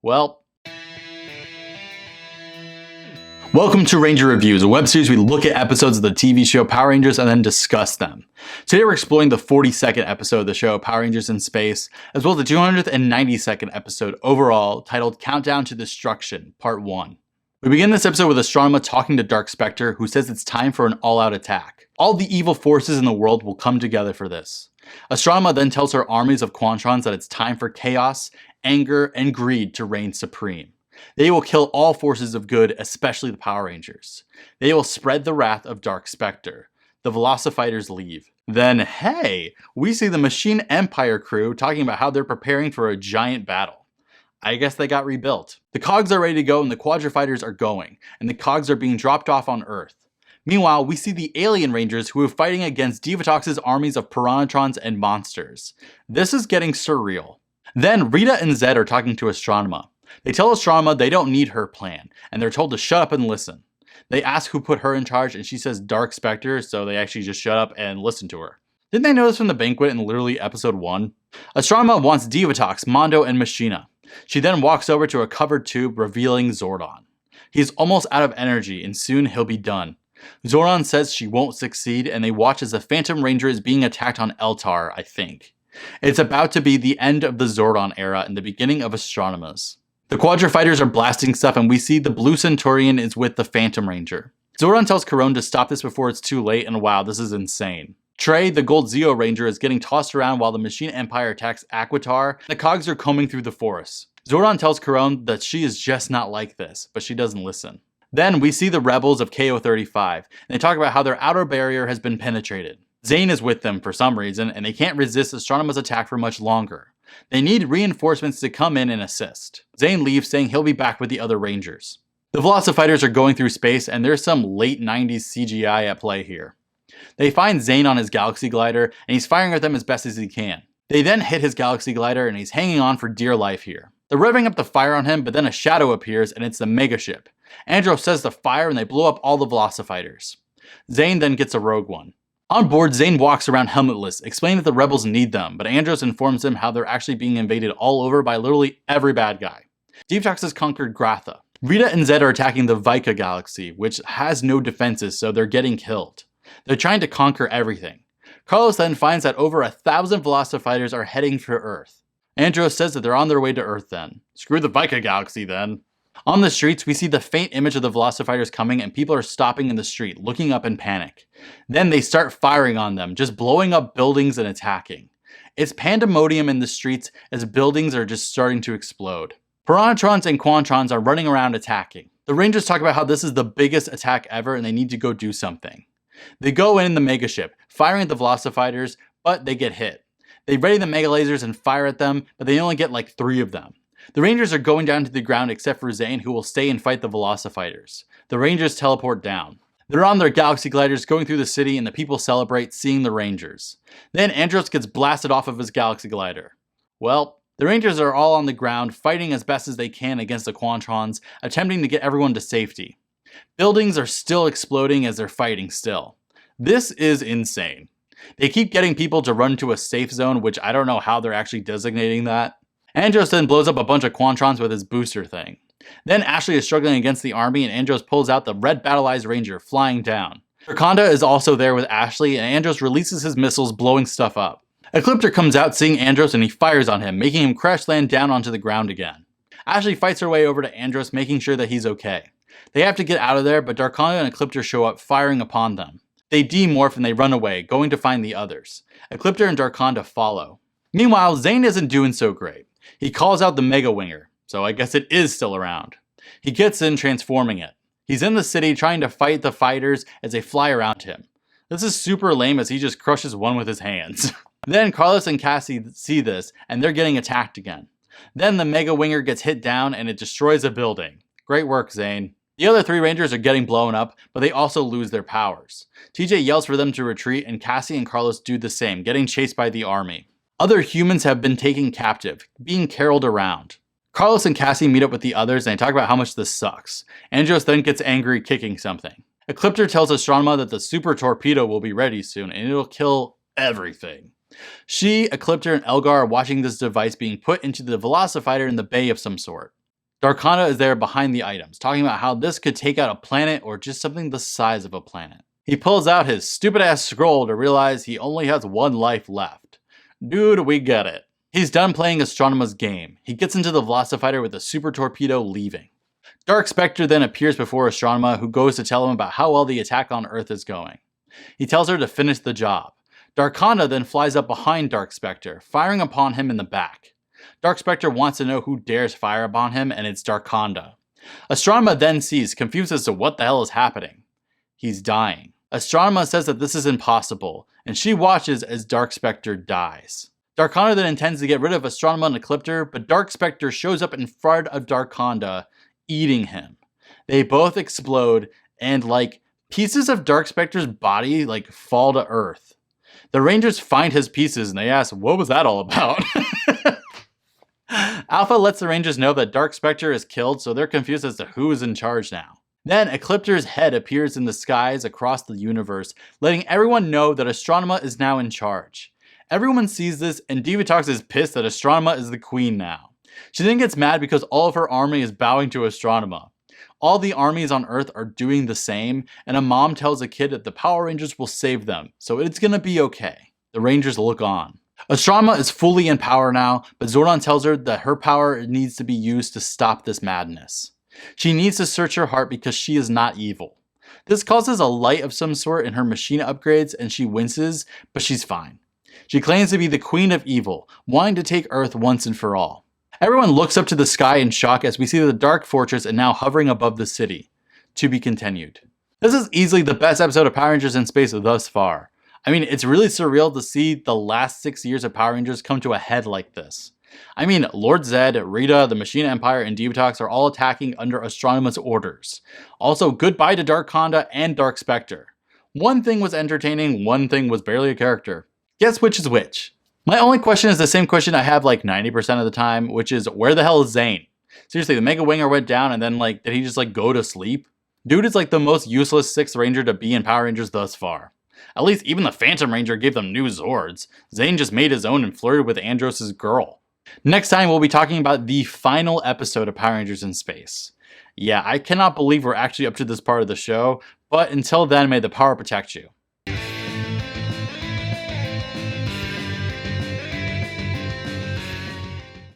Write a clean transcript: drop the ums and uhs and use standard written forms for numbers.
Well, welcome to Ranger Reviews, a web series we look at episodes of the TV show Power Rangers and then discuss them. Today we're exploring the 42nd episode of the show Power Rangers in Space, as well as the 292nd episode overall, titled Countdown to Destruction, Part 1. We begin this episode with Astronema talking to Dark Spectre, who says it's time for an all-out attack. All the evil forces in the world will come together for this. Astronema then tells her armies of Quantrons that it's time for chaos, anger, and greed to reign supreme. They will kill all forces of good, especially the Power Rangers. They will spread the wrath of Dark Spectre. The Velocifighters leave. Then, hey, we see the Machine Empire crew talking about how they're preparing for a giant battle. I guess they got rebuilt. The cogs are ready to go and the Quadrifighters are going, and the cogs are being dropped off on Earth. Meanwhile, we see the Alien Rangers who are fighting against Divatox's armies of Piranhatrons and monsters. This is getting surreal. Then Rita and Zed are talking to Astronema. They tell Astronema they don't need her plan, and they're told to shut up and listen. They ask who put her in charge, and she says Dark Spectre, so they actually just shut up and listen to her. Didn't they know this from the banquet in literally episode 1? Astronema wants Divatox, Mondo, and Machina. She then walks over to a covered tube, revealing Zordon. He's almost out of energy, and soon he'll be done. Zordon says she won't succeed, and they watch as the Phantom Ranger is being attacked on Eltar, I think. It's about to be the end of the Zordon era and the beginning of Astronema's. The Quadrifighters are blasting stuff, and we see the Blue Centurion is with the Phantom Ranger. Zordon tells Karone to stop this before it's too late, and wow, this is insane. Trey, the Gold Zeo Ranger, is getting tossed around while the Machine Empire attacks Aquitar. The cogs are combing through the forest. Zordon tells Karone that she is just not like this, but she doesn't listen. Then we see the rebels of KO-35, and they talk about how their outer barrier has been penetrated. Zane is with them for some reason, and they can't resist Astronema's attack for much longer. They need reinforcements to come in and assist. Zane leaves, saying he'll be back with the other Rangers. The Velocifighters are going through space, and there's some late 90s CGI at play here. They find Zane on his Galaxy Glider, and he's firing at them as best as he can. They then hit his Galaxy Glider, and he's hanging on for dear life here. They're revving up the fire on him, but then a shadow appears, and it's the Megaship. Andros says to fire, and they blow up all the Velocifighters. Zane then gets a rogue one. On board, Zane walks around helmetless, explaining that the rebels need them, but Andros informs him how they're actually being invaded all over by literally every bad guy. Divatox has conquered Gratha. Rita and Zed are attacking the Vika galaxy, which has no defenses, so they're getting killed. They're trying to conquer everything. Carlos then finds that over 1,000 Velocifighters are heading for Earth. Andros says that they're on their way to Earth then. Screw the Vika galaxy then. On the streets, we see the faint image of the Velocifighters coming, and people are stopping in the street, looking up in panic. Then they start firing on them, just blowing up buildings and attacking. It's pandemonium in the streets as buildings are just starting to explode. Piranhatrons and Quantrons are running around attacking. The Rangers talk about how this is the biggest attack ever and they need to go do something. They go in the Megaship, firing at the Velocifighters, but they get hit. They ready the Mega Lasers and fire at them, but they only get like 3 of them. The Rangers are going down to the ground except for Zane, who will stay and fight the Velocifighters. The Rangers teleport down. They're on their Galaxy Gliders going through the city, and the people celebrate seeing the Rangers. Then Andros gets blasted off of his Galaxy Glider. Well, the Rangers are all on the ground, fighting as best as they can against the Quantrons, attempting to get everyone to safety. Buildings are still exploding as they're fighting still. This is insane. They keep getting people to run to a safe zone, which I don't know how they're actually designating that. Andros then blows up a bunch of Quantrons with his booster thing. Then Ashley is struggling against the army, and Andros pulls out the Red Battleized Ranger, flying down. Rakonda is also there with Ashley, and Andros releases his missiles, blowing stuff up. Ecliptor comes out seeing Andros, and he fires on him, making him crash land down onto the ground again. Ashley fights her way over to Andros, making sure that he's okay. They have to get out of there, but Darkonda and Ecliptor show up, firing upon them. They demorph and they run away, going to find the others. Ecliptor and Darkonda follow. Meanwhile, Zane isn't doing so great. He calls out the Mega Winger, so I guess it is still around. He gets in, transforming it. He's in the city trying to fight the fighters as they fly around him. This is super lame as he just crushes one with his hands. Then Carlos and Cassie see this, and they're getting attacked again. Then the Mega Winger gets hit down and it destroys a building. Great work, Zane. The other 3 Rangers are getting blown up, but they also lose their powers. TJ yells for them to retreat, and Cassie and Carlos do the same, getting chased by the army. Other humans have been taken captive, being caroled around. Carlos and Cassie meet up with the others and they talk about how much this sucks. Andros then gets angry, kicking something. Ecliptor tells Astronema that the super torpedo will be ready soon and it'll kill everything. She, Ecliptor, and Elgar are watching this device being put into the Velocifighter in the bay of some sort. Darkonda is there behind the items, talking about how this could take out a planet or just something the size of a planet. He pulls out his stupid ass scroll to realize he only has one life left. Dude, we get it. He's done playing Astronema's game. He gets into the Velocifighter with a super torpedo, leaving. Dark Spectre then appears before Astronema, who goes to tell him about how well the attack on Earth is going. He tells her to finish the job. Darkonda then flies up behind Dark Spectre, firing upon him in the back. Dark Spectre wants to know who dares fire upon him, and it's Darkonda. Astronema then sees, confused as to what the hell is happening. He's dying. Astronema says that this is impossible, and she watches as Dark Spectre dies. Darkonda then intends to get rid of Astronema and Ecliptor, but Dark Spectre shows up in front of Darkonda, eating him. They both explode, and pieces of Dark Spectre's body fall to Earth. The Rangers find his pieces, and they ask, what was that all about? Alpha lets the Rangers know that Dark Spectre is killed, so they're confused as to who is in charge now. Then Ecliptor's head appears in the skies across the universe, letting everyone know that Astronema is now in charge. Everyone sees this, and Divatox is pissed that Astronema is the queen now. She then gets mad because all of her army is bowing to Astronema. All the armies on Earth are doing the same, and a mom tells a kid that the Power Rangers will save them, so it's gonna be okay. The Rangers look on. Astronema is fully in power now, but Zordon tells her that her power needs to be used to stop this madness. She needs to search her heart because she is not evil. This causes a light of some sort in her machine upgrades, and she winces, but she's fine. She claims to be the queen of evil, wanting to take Earth once and for all. Everyone looks up to the sky in shock as we see the Dark Fortress and now hovering above the city. To be continued. This is easily the best episode of Power Rangers in Space thus far. I mean, it's really surreal to see the last 6 years of Power Rangers come to a head like this. I mean, Lord Zed, Rita, the Machine Empire, and Divatox are all attacking under Astronema's orders. Also, goodbye to Darkonda and Dark Spectre. One thing was entertaining, one thing was barely a character. Guess which is which? My only question is the same question I have 90% of the time, which is, where the hell is Zane? Seriously, the Mega Winger went down and then did he just go to sleep? Dude is the most useless 6th Ranger to be in Power Rangers thus far. At least even the Phantom Ranger gave them new Zords. Zane just made his own and flirted with Andros' girl. Next time we'll be talking about the final episode of Power Rangers in Space. Yeah, I cannot believe we're actually up to this part of the show, but until then, may the power protect you.